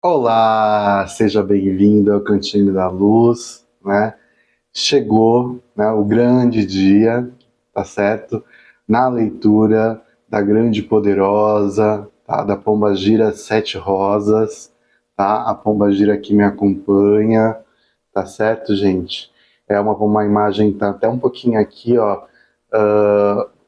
Olá, seja bem-vindo ao Cantinho da Luz, né? Chegou, né, o grande dia, tá certo? Na leitura da grande poderosa, tá? Da Pombagira Sete Rosas, tá? A Pombagira que me acompanha, tá certo, gente? É uma imagem, tá até um pouquinho aqui, ó,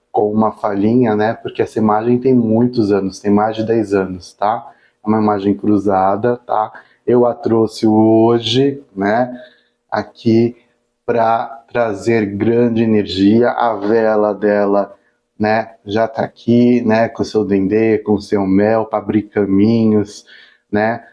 com uma falhinha, né? Porque essa imagem tem muitos anos, tem mais de 10 anos, tá? É uma imagem cruzada, tá? Eu a trouxe hoje, né? Aqui para trazer grande energia. A vela dela, né? Já tá aqui, né? Com o seu dendê, com o seu mel, para abrir caminhos, né?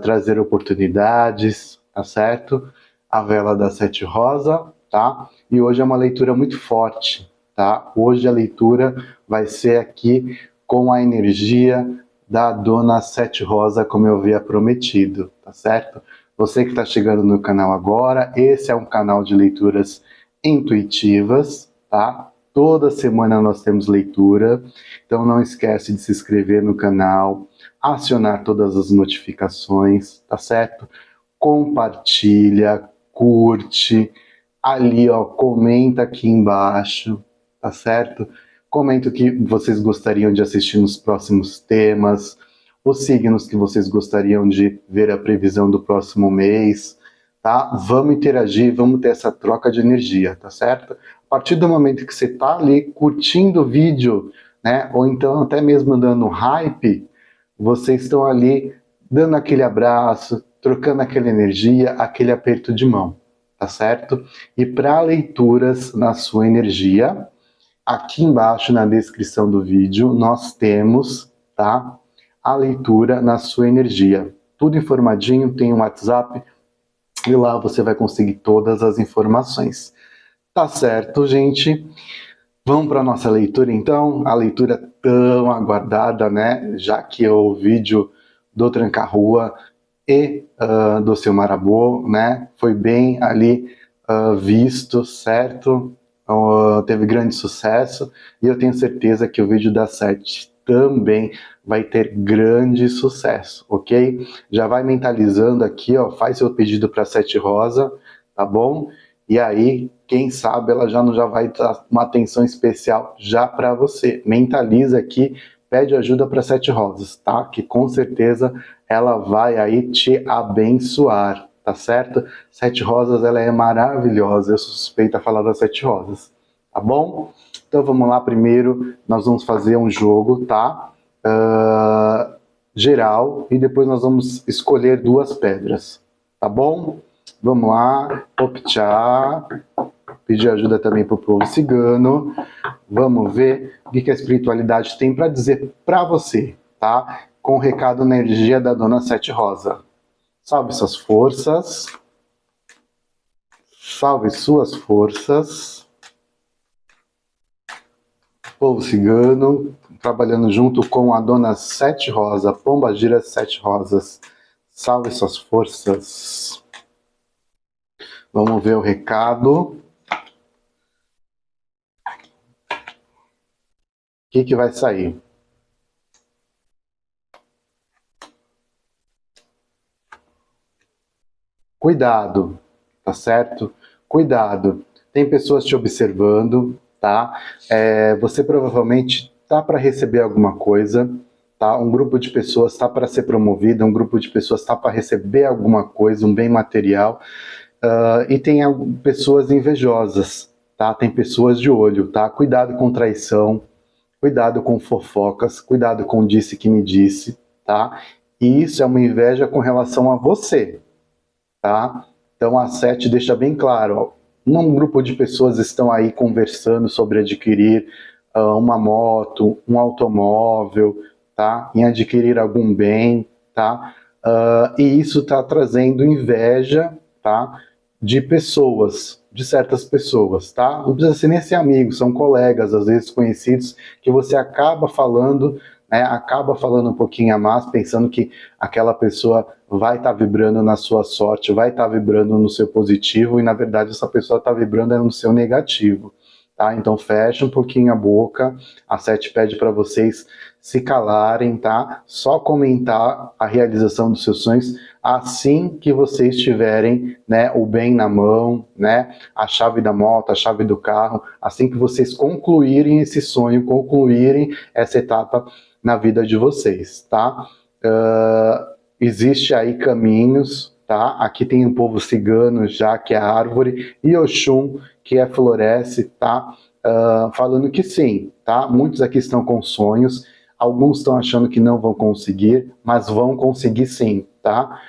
Trazer oportunidades, tá certo? A vela da Sete Rosa, tá? E hoje é uma leitura muito forte, tá? Hoje a leitura vai ser aqui com a energia da Dona Sete Rosa, como eu havia prometido, tá certo? Você que está chegando no canal agora, esse é um canal de leituras intuitivas, tá? Toda semana nós temos leitura, então não esquece de se inscrever no canal, acionar todas as notificações, tá certo? Compartilha, curte, ali ó, comenta aqui embaixo, tá certo? Comenta o que vocês gostariam de assistir nos próximos temas, os signos que vocês gostariam de ver a previsão do próximo mês, tá? Vamos interagir, vamos ter essa troca de energia, tá certo? A partir do momento que você tá ali curtindo o vídeo, né, ou então até mesmo dando hype, vocês estão ali dando aquele abraço, trocando aquela energia, aquele aperto de mão, tá certo? E para leituras na sua energia, aqui embaixo na descrição do vídeo nós temos, tá, a leitura na sua energia. Tudo informadinho, tem um WhatsApp e lá você vai conseguir todas as informações. Tá certo, gente? Vamos para a nossa leitura então, a leitura tão aguardada, né? Já que o vídeo do Tranca-Rua e do Seu Marabô, né? Foi bem ali visto, certo? Teve grande sucesso e eu tenho certeza que o vídeo da Sete também vai ter grande sucesso, ok? Já vai mentalizando aqui, ó, faz seu pedido para Sete Rosa, tá bom? E aí, quem sabe ela já vai dar uma atenção especial já para você. Mentaliza aqui, pede ajuda para Sete Rosas, tá? Que com certeza ela vai aí te abençoar, tá certo? Sete Rosas, ela é maravilhosa, eu sou suspeita a falar das Sete Rosas, tá bom? Então vamos lá, primeiro nós vamos fazer um jogo, tá? Geral, e depois nós vamos escolher duas pedras, tá bom? Vamos lá, Optchá, pedir ajuda também para o povo cigano. Vamos ver o que a espiritualidade tem para dizer para você, tá? Com o recado na energia da Dona Sete Rosa. Salve suas forças. Salve suas forças. Povo cigano, trabalhando junto com a Dona Sete Rosa, Pombagira Sete Rosas. Salve suas forças. Vamos ver o recado. O que vai sair? Cuidado, tá certo? Cuidado. Tem pessoas te observando, tá? Você provavelmente tá para receber alguma coisa, tá? Um grupo de pessoas tá para ser promovido, um grupo de pessoas tá para receber alguma coisa, um bem material. E tem pessoas invejosas, tá? Tem pessoas de olho, tá? Cuidado com traição, cuidado com fofocas, cuidado com disse que me disse, tá? E isso é uma inveja com relação a você, tá? Então a 7 deixa bem claro, ó, um grupo de pessoas estão aí conversando sobre adquirir uma moto, um automóvel, tá? Em adquirir algum bem, tá? E isso está trazendo inveja, tá? De pessoas, de certas pessoas, tá? Não precisa ser nem ser amigo, são colegas, às vezes conhecidos, que você acaba falando, né? Acaba falando um pouquinho a mais, pensando que aquela pessoa vai estar vibrando na sua sorte, vai estar vibrando no seu positivo, e na verdade essa pessoa está vibrando no seu negativo, tá? Então fecha um pouquinho a boca, a 7 pede para vocês se calarem, tá? Só comentar a realização dos seus sonhos assim que vocês tiverem, né, o bem na mão, né, a chave da moto, a chave do carro, assim que vocês concluírem esse sonho, concluírem essa etapa na vida de vocês, tá? Existe aí caminhos, tá? Aqui tem o povo cigano já, que é a árvore, e Oxum, que é floresce, tá? Falando que sim, tá? Muitos aqui estão com sonhos, alguns estão achando que não vão conseguir, mas vão conseguir sim, tá?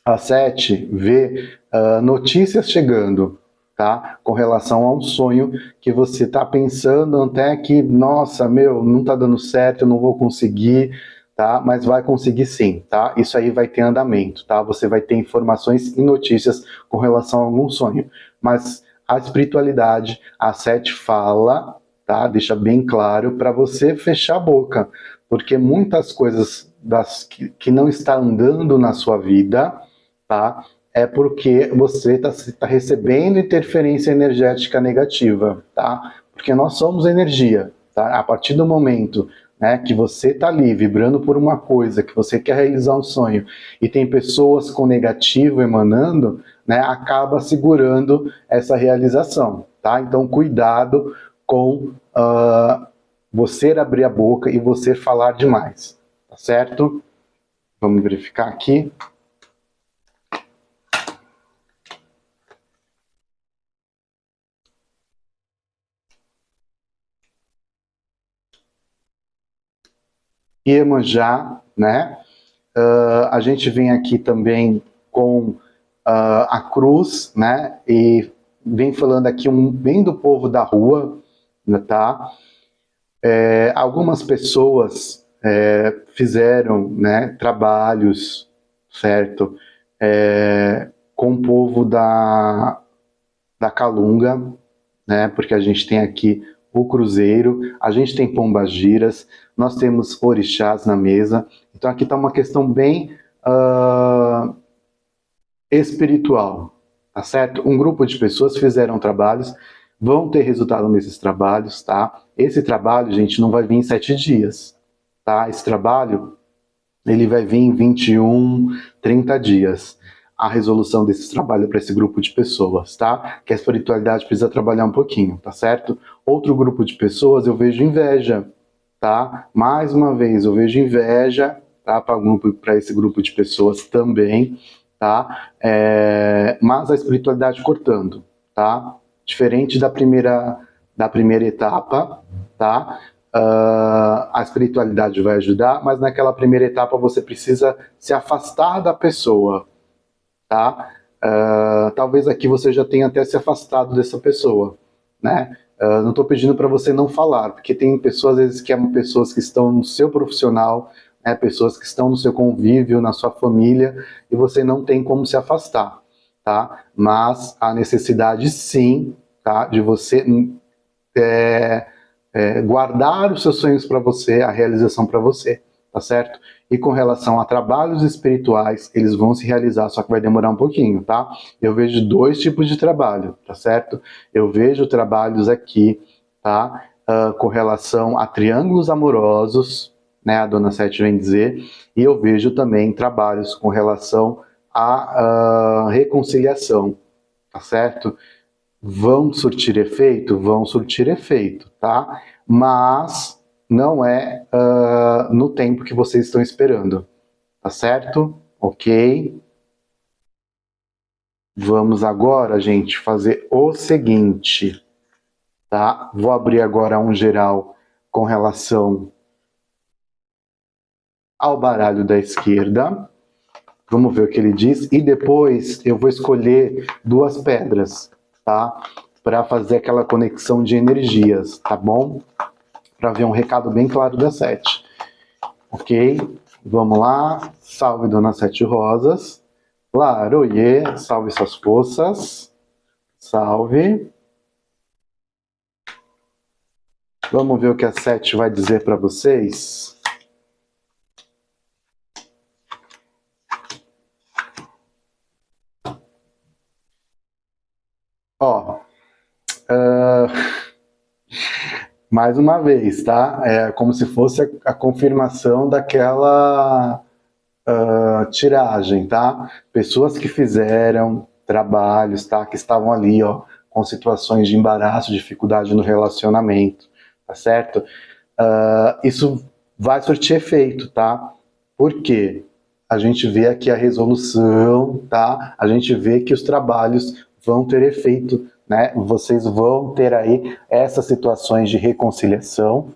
A 7 vê notícias chegando, tá? Com relação a um sonho que você está pensando até que, nossa, meu, não está dando certo, eu não vou conseguir, tá? Mas vai conseguir sim, tá? Isso aí vai ter andamento, tá? Você vai ter informações e notícias com relação a algum sonho. Mas a espiritualidade, a 7 fala, tá? Deixa bem claro para você fechar a boca, porque muitas coisas que não está andando na sua vida, tá? É porque você está recebendo interferência energética negativa, tá? Porque nós somos energia, tá? A partir do momento, né, que você está ali vibrando por uma coisa, que você quer realizar um sonho, e tem pessoas com negativo emanando, né, acaba segurando essa realização, tá? Então, cuidado com você abrir a boca e você falar demais, tá certo? Vamos verificar aqui. Iemanjá, né? A gente vem aqui também com a cruz, né? E vem falando aqui bem do povo da rua, né, tá? Algumas pessoas fizeram, né, trabalhos, certo? Com o povo da Calunga, né? Porque a gente tem aqui o Cruzeiro, a gente tem Pombagiras, nós temos orixás na mesa. Então aqui está uma questão bem espiritual, tá certo? Um grupo de pessoas fizeram trabalhos, vão ter resultado nesses trabalhos, tá? Esse trabalho, gente, não vai vir em 7 dias, tá? Esse trabalho, ele vai vir em 21, 30 dias. A resolução desse trabalho para esse grupo de pessoas, tá? Que a espiritualidade precisa trabalhar um pouquinho, tá certo? Outro grupo de pessoas, eu vejo inveja, tá? Mais uma vez, eu vejo inveja, tá? Para esse grupo de pessoas também, tá? Mas a espiritualidade cortando, tá? Diferente da primeira etapa, tá? A espiritualidade vai ajudar, mas naquela primeira etapa você precisa se afastar da pessoa, tá? Talvez aqui você já tenha até se afastado dessa pessoa, né? Não estou pedindo para você não falar, porque tem pessoas, às vezes, que são pessoas que estão no seu profissional, né? Pessoas que estão no seu convívio, na sua família, e você não tem como se afastar, tá? Mas a necessidade, sim, tá? De você guardar os seus sonhos para você, a realização para você, tá certo? E com relação a trabalhos espirituais, eles vão se realizar, só que vai demorar um pouquinho, tá? Eu vejo 2 tipos de trabalho, tá certo? Eu vejo trabalhos aqui, tá? Com relação a triângulos amorosos, né? A dona Sete vem dizer, e eu vejo também trabalhos com relação à reconciliação, tá certo? Vão surtir efeito? Vão surtir efeito, tá? Mas não é no tempo que vocês estão esperando, tá certo? Ok? Vamos agora, gente, fazer o seguinte, tá? Vou abrir agora um geral com relação ao baralho da esquerda. Vamos ver o que ele diz. E depois eu vou escolher 2 pedras, tá? Para fazer aquela conexão de energias, tá bom? Para ver um recado bem claro da 7. Ok? Vamos lá. Salve, dona 7 Rosas. Laroie, salve suas forças. Salve. Vamos ver o que a 7 vai dizer para vocês. Ó, Mais uma vez, tá? É como se fosse a confirmação daquela tiragem, tá? Pessoas que fizeram trabalhos, tá? Que estavam ali, ó, com situações de embaraço, dificuldade no relacionamento, tá certo? Isso vai surtir efeito, tá? Por quê? A gente vê aqui a resolução, tá? A gente vê que os trabalhos vão ter efeito, né? Vocês vão ter aí essas situações de reconciliação,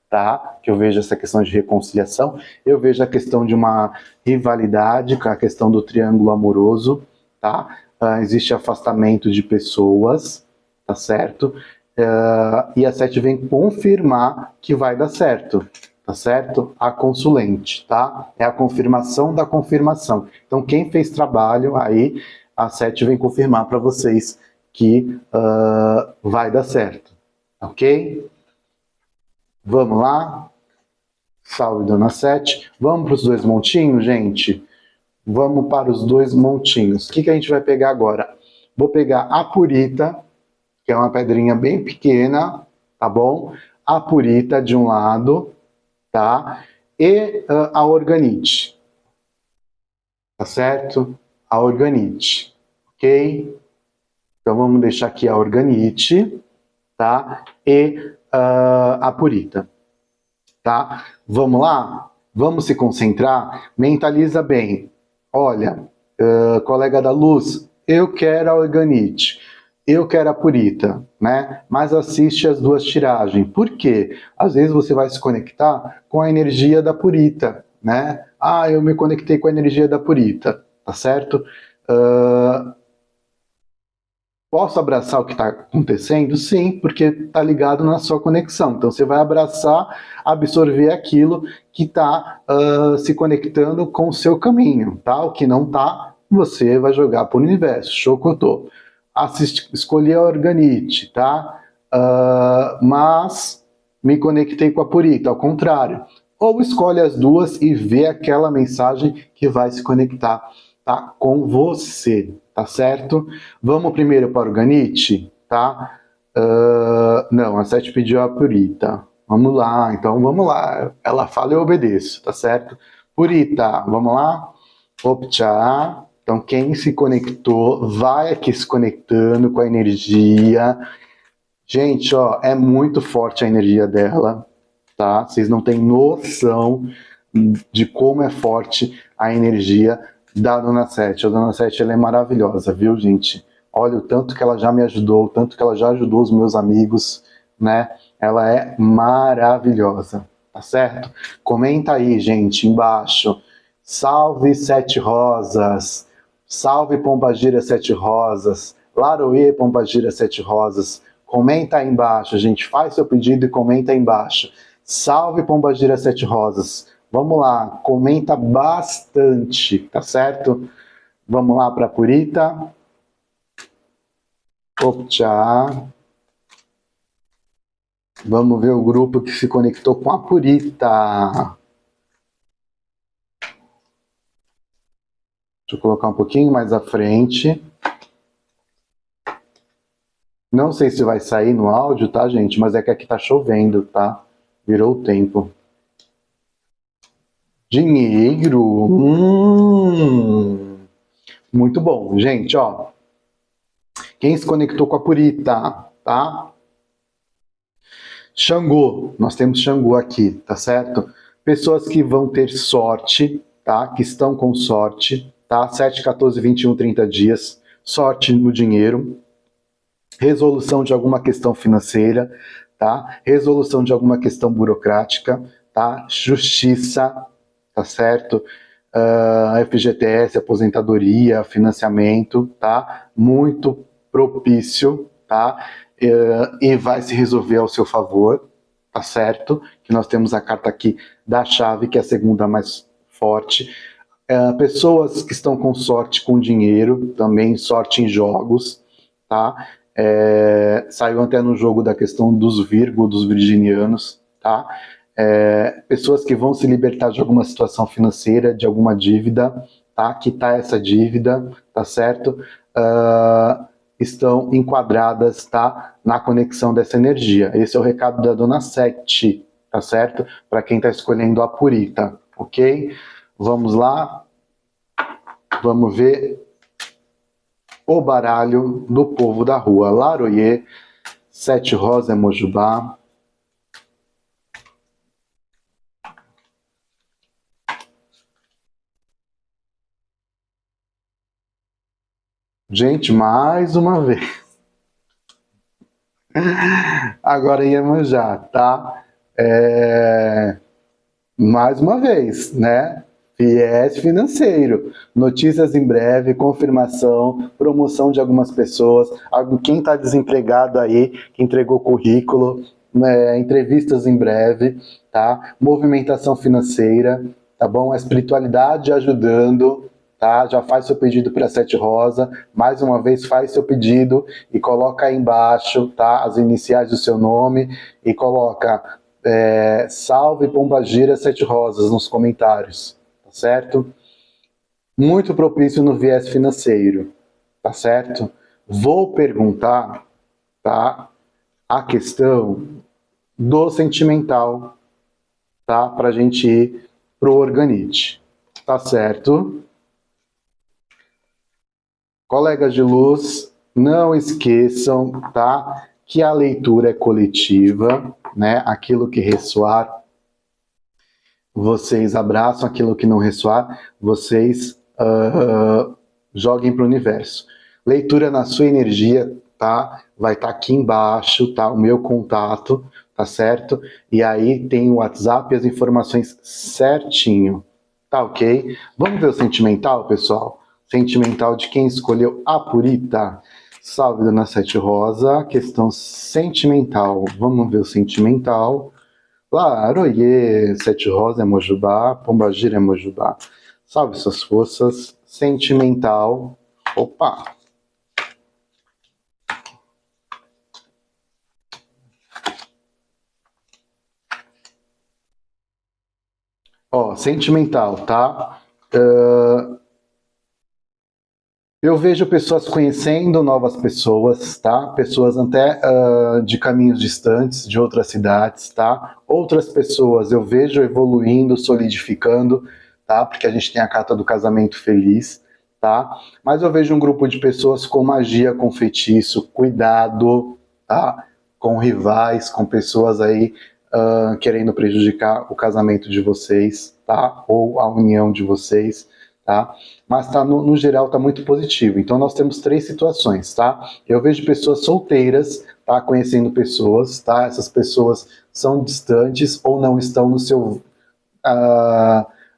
tá? Que eu vejo essa questão de reconciliação, eu vejo a questão de uma rivalidade, a questão do triângulo amoroso, tá? Existe afastamento de pessoas, tá certo? E a 7 vem confirmar que vai dar certo, tá certo? A consulente, tá? É a confirmação da confirmação. Então, quem fez trabalho aí, a 7 vem confirmar para vocês que vai dar certo, ok? Vamos lá? Salve, Dona 7. Vamos para os 2 montinhos, gente? Vamos para os 2 montinhos. O que a gente vai pegar agora? Vou pegar a purita, que é uma pedrinha bem pequena, tá bom? A purita de um lado, tá? E a organite, tá certo? A organite, ok? Então vamos deixar aqui a organite, tá? E a purita, tá? Vamos lá? Vamos se concentrar? Mentaliza bem. Olha, colega da luz, eu quero a organite, eu quero a purita, né? Mas assiste as 2 tiragens. Por quê? Às vezes você vai se conectar com a energia da purita, né? Ah, eu me conectei com a energia da purita, tá certo? Posso abraçar o que está acontecendo? Sim, porque está ligado na sua conexão. Então você vai abraçar, absorver aquilo que está se conectando com o seu caminho, tá? O que não está, você vai jogar para o universo. Chocotô. Escolhi a organite, tá? Mas me conectei com a purita, ao contrário. Ou escolhe as 2 e vê aquela mensagem que vai se conectar, tá? Com você. Tá certo? Vamos primeiro para o organite, tá? Não, a 7 pediu a purita. Vamos lá, então vamos lá. Ela fala e eu obedeço, tá certo? Purita, vamos lá? Optcha. Então quem se conectou, vai aqui se conectando com a energia. Gente, ó, é muito forte a energia dela, tá? Vocês não têm noção de como é forte a energia da Dona 7. A Dona 7, ela é maravilhosa, viu, gente? Olha o tanto que ela já me ajudou, o tanto que ela já ajudou os meus amigos, né? Ela é maravilhosa, tá certo? Comenta aí, gente, embaixo. Salve 7 rosas. Salve Pombagira 7 rosas. Laroê Pombagira 7 rosas. Comenta aí embaixo, gente. Faz seu pedido e comenta aí embaixo. Salve Pombagira 7 rosas. Vamos lá, comenta bastante, tá certo? Vamos lá para a purita. Optcha. Vamos ver o grupo que se conectou com a purita. Deixa eu colocar um pouquinho mais à frente. Não sei se vai sair no áudio, tá, gente? Mas é que aqui tá chovendo, tá? Virou o tempo. Dinheiro. Muito bom. Gente, ó. Quem se conectou com a purita, tá? Xangô. Nós temos Xangô aqui, tá certo? Pessoas que vão ter sorte, tá? Que estão com sorte, tá? 7, 14, 21, 30 dias. Sorte no dinheiro. Resolução de alguma questão financeira, tá? Resolução de alguma questão burocrática, tá? Justiça, tá certo? FGTS, aposentadoria, financiamento, tá? Muito propício, tá? E vai se resolver ao seu favor, tá certo? Que nós temos a carta aqui da chave, que é a segunda mais forte. Pessoas que estão com sorte com dinheiro, também sorte em jogos, tá? Saiu até no jogo da questão dos Virgo, dos virginianos, tá? Pessoas que vão se libertar de alguma situação financeira, de alguma dívida, tá? Quitar essa dívida, tá certo? estão enquadradas, tá, na conexão dessa energia. Esse é o recado da Dona Sete, tá certo? Para quem está escolhendo a Purita, ok? Vamos lá, vamos ver o baralho do povo da rua. Laroye, Sete Rosa é Mojubá. Gente, mais uma vez. Agora Iemanjá, tá? Mais uma vez, né? Viés financeiro. Notícias em breve, confirmação, promoção de algumas pessoas. Quem está desempregado aí, que entregou currículo, né, entrevistas em breve, tá? Movimentação financeira, tá bom? A espiritualidade ajudando, tá? Já faz seu pedido para Sete Rosa. Mais uma vez, faz seu pedido e coloca aí embaixo, tá? As iniciais do seu nome e coloca salve Pombagira Sete Rosas nos comentários, tá certo? Muito propício no viés financeiro, tá certo? Vou perguntar, tá? A questão do sentimental, tá? Pra gente ir pro Organite, tá certo? Colegas de luz, não esqueçam, tá? Que a leitura é coletiva, né? Aquilo que ressoar, vocês abraçam, aquilo que não ressoar, vocês joguem para o universo. Leitura na sua energia, tá? Vai estar aqui embaixo, tá? O meu contato, tá certo? E aí tem o WhatsApp e as informações certinho, tá ok? Vamos ver o sentimental, pessoal? Sentimental de quem escolheu a Purita. Salve, Dona Sete Rosa. Questão sentimental. Vamos ver o sentimental. Claro, oiê, Sete Rosa é Mojubá, Pombagira é Mojubá. Salve suas forças. Sentimental. Opa! Ó, sentimental, tá? Eu vejo pessoas conhecendo novas pessoas, tá? Pessoas até de caminhos distantes, de outras cidades, tá? Outras pessoas eu vejo evoluindo, solidificando, tá? Porque a gente tem a carta do casamento feliz, tá? Mas eu vejo um grupo de pessoas com magia, com feitiço, cuidado, tá? Com rivais, com pessoas aí querendo prejudicar o casamento de vocês, tá? Ou a união de vocês, tá? Mas tá, no geral está muito positivo. Então nós temos três situações, tá? Eu vejo pessoas solteiras, tá? Conhecendo pessoas, tá? Essas pessoas são distantes ou não estão no seu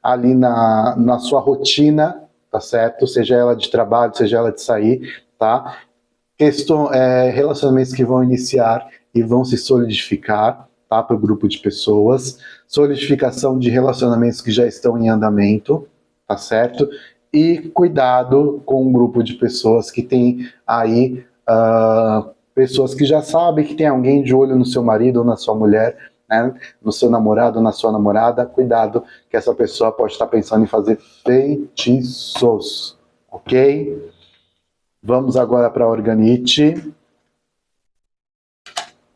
ali na sua rotina, tá certo? Seja ela de trabalho, seja ela de sair, tá? Relacionamentos que vão iniciar e vão se solidificar, tá? Para o grupo de pessoas. Solidificação de relacionamentos que já estão em andamento, tá certo? E cuidado com um grupo de pessoas que tem aí pessoas que já sabem que tem alguém de olho no seu marido ou na sua mulher, né? No seu namorado ou na sua namorada. Cuidado, que essa pessoa pode estar pensando em fazer feitiços, ok? Vamos agora para a Organite.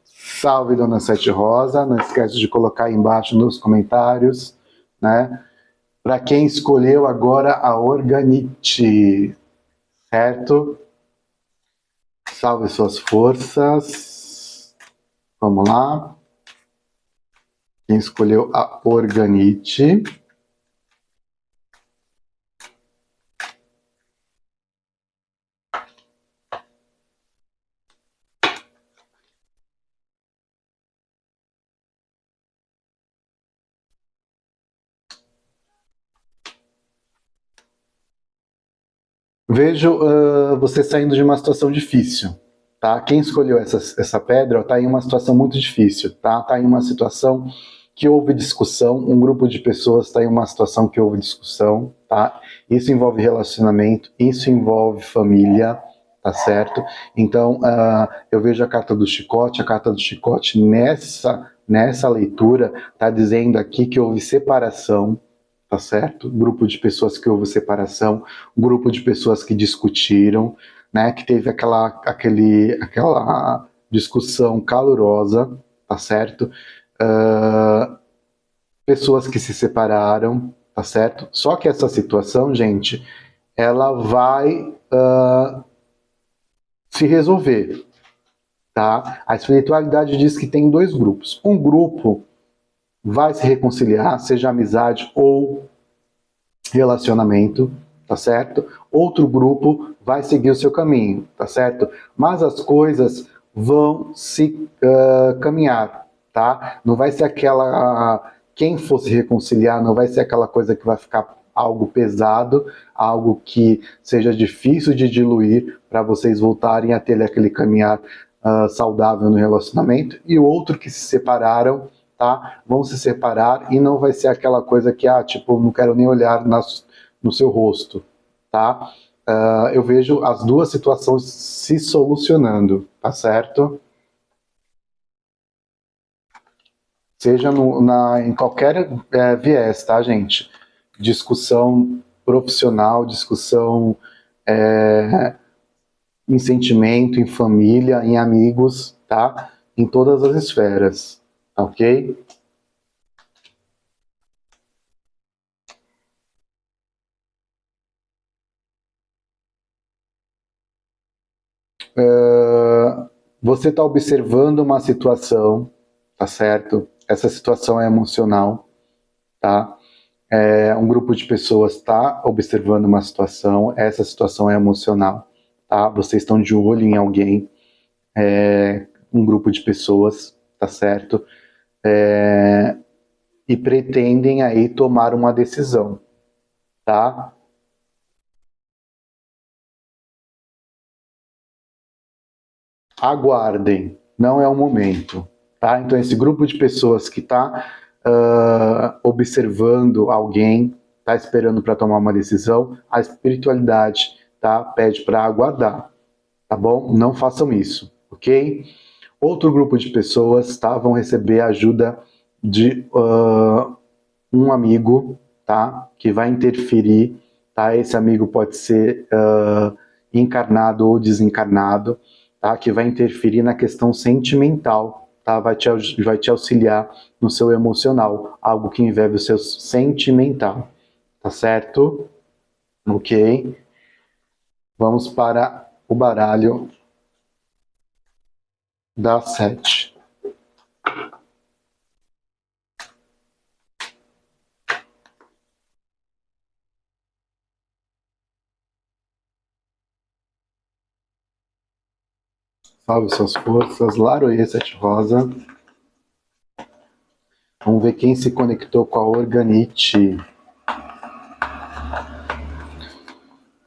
Salve, Dona Sete Rosa. Não esquece de colocar aí embaixo nos comentários, né? Para quem escolheu agora a Organite, certo? Salve suas forças. Vamos lá. Quem escolheu a Organite. Vejo você saindo de uma situação difícil, tá? Quem escolheu essa pedra está em uma situação muito difícil, tá? Está em uma situação que houve discussão, um grupo de pessoas está em uma situação que houve discussão, tá? Isso envolve relacionamento, isso envolve família, tá certo? Então, eu vejo a carta do chicote nessa leitura está dizendo aqui que houve separação, tá certo? Grupo de pessoas que houve separação, grupo de pessoas que discutiram, né, que teve aquela discussão calorosa, tá certo? Pessoas que se separaram, tá certo? Só que essa situação, gente, ela vai se resolver, tá? A espiritualidade diz que tem dois grupos. Um grupo vai se reconciliar, seja amizade ou relacionamento, tá certo? Outro grupo vai seguir o seu caminho, tá certo? Mas as coisas vão se caminhar, tá? Não vai ser aquela... quem for se reconciliar, não vai ser aquela coisa que vai ficar algo pesado, algo que seja difícil de diluir para vocês voltarem a ter aquele caminhar saudável no relacionamento. E o outro que se separaram, tá? Vão se separar e não vai ser aquela coisa que, tipo, não quero nem olhar no seu rosto, tá? Eu vejo as duas situações se solucionando, tá certo? Seja em qualquer viés, tá, gente? Discussão profissional, discussão em sentimento, em família, em amigos, tá? Em todas as esferas, ok? Você está observando uma situação, tá certo? Essa situação é emocional, tá? Um grupo de pessoas está observando uma situação, essa situação é emocional, tá? Vocês estão de olho em alguém, um grupo de pessoas, tá certo? E pretendem aí tomar uma decisão, tá? Aguardem, não é o momento, tá? Então esse grupo de pessoas que está observando alguém, está esperando para tomar uma decisão, a espiritualidade, tá? Pede para aguardar, tá bom? Não façam isso, ok? Outro grupo de pessoas, tá? Vão receber a ajuda de um amigo, tá? Que vai interferir, tá? Esse amigo pode ser encarnado ou desencarnado, tá? Que vai interferir na questão sentimental, tá? Vai te auxiliar no seu emocional, algo que envolve o seu sentimental, tá certo? Ok? Vamos para o baralho da 7. Salve suas forças, Laroê 7 Rosa. Vamos ver quem se conectou com a Organite.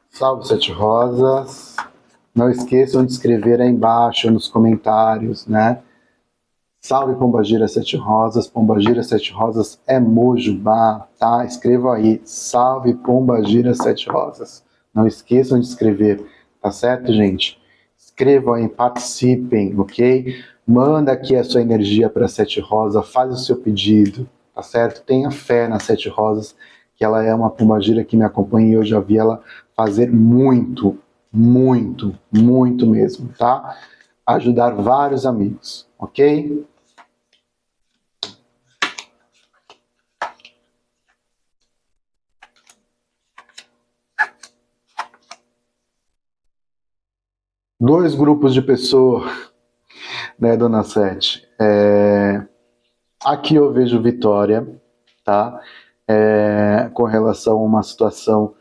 Salve 7 Rosas. Não esqueçam de escrever aí embaixo nos comentários, né? Salve Pombagira 7 Rosas. Pombagira 7 Rosas é Mojubá, tá? Escrevam aí. Salve Pombagira 7 Rosas. Não esqueçam de escrever, tá certo, gente? Escrevam aí, participem, ok? Manda aqui a sua energia para 7 Rosas, faz o seu pedido, tá certo? Tenha fé na 7 Rosas, que ela é uma pombagira que me acompanha e eu já vi ela fazer muito, muito, muito mesmo, tá? Ajudar vários amigos, ok? Dois grupos de pessoas, né, dona Sete? Aqui eu vejo vitória, tá? Com relação a uma situação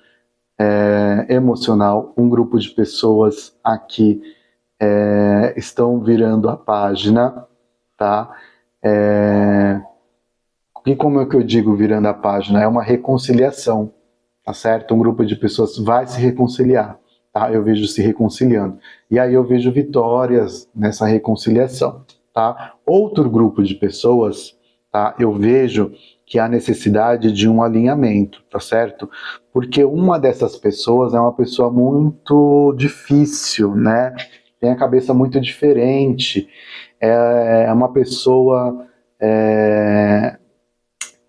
emocional, um grupo de pessoas aqui estão virando a página, tá? E como é que eu digo virando a página? É uma reconciliação, tá certo? Um grupo de pessoas vai se reconciliar, tá? Eu vejo se reconciliando. E aí eu vejo vitórias nessa reconciliação, tá? Outro grupo de pessoas, tá? Eu vejo que há necessidade de um alinhamento, tá certo? Porque uma dessas pessoas é uma pessoa muito difícil, né? Tem a cabeça muito diferente, é uma pessoa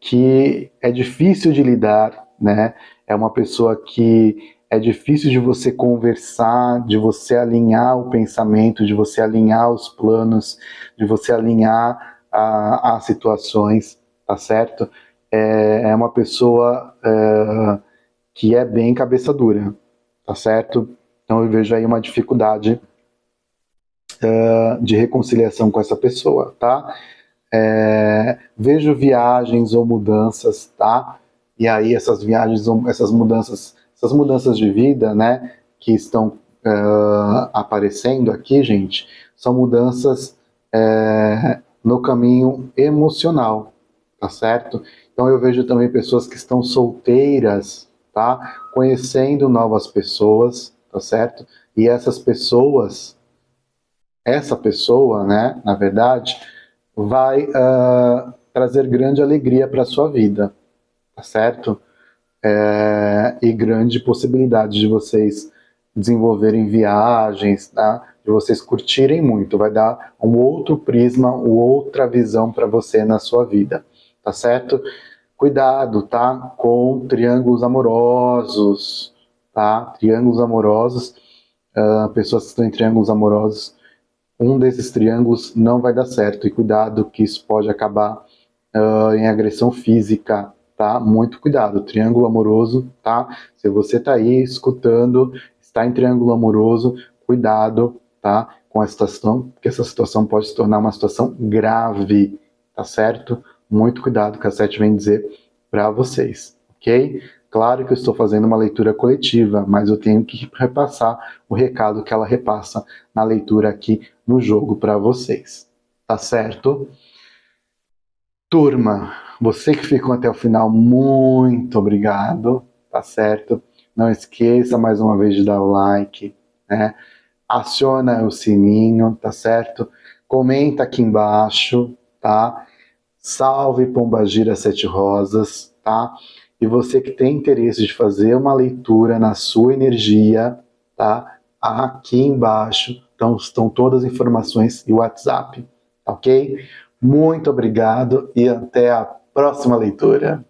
que é difícil de lidar, né? É uma pessoa que é difícil de você conversar, de você alinhar o pensamento, de você alinhar os planos, de você alinhar as situações, tá certo? É uma pessoa que é bem cabeça dura, tá certo? Então eu vejo aí uma dificuldade de reconciliação com essa pessoa, tá? Vejo viagens ou mudanças, tá? E aí essas viagens, essas mudanças de vida, né, que estão aparecendo aqui, gente, são mudanças no caminho emocional, tá certo? Então eu vejo também pessoas que estão solteiras, tá? Conhecendo novas pessoas, tá certo? E essa pessoa, né, na verdade, vai trazer grande alegria para a sua vida, tá certo? E grande possibilidade de vocês desenvolverem viagens, tá? De vocês curtirem muito, vai dar um outro prisma, uma outra visão para você na sua vida, tá certo? Cuidado, tá? Com triângulos amorosos, tá? Triângulos amorosos, pessoas que estão em triângulos amorosos, um desses triângulos não vai dar certo, e cuidado que isso pode acabar em agressão física, tá? Muito cuidado, triângulo amoroso, tá? Se você tá aí escutando, está em triângulo amoroso, cuidado, tá? Com a situação, porque essa situação pode se tornar uma situação grave, tá certo? Muito cuidado que a Sete vem dizer para vocês, ok? Claro que eu estou fazendo uma leitura coletiva, mas eu tenho que repassar o recado que ela repassa na leitura aqui no jogo para vocês, tá certo? Turma, você que ficou até o final, muito obrigado, tá certo? Não esqueça mais uma vez de dar o like, né? Aciona o sininho, tá certo? Comenta aqui embaixo, tá? Salve Pombagira Sete Rosas, tá? E você que tem interesse de fazer uma leitura na sua energia, tá? Aqui embaixo estão todas as informações e o WhatsApp, ok? Muito obrigado e até a próxima leitura.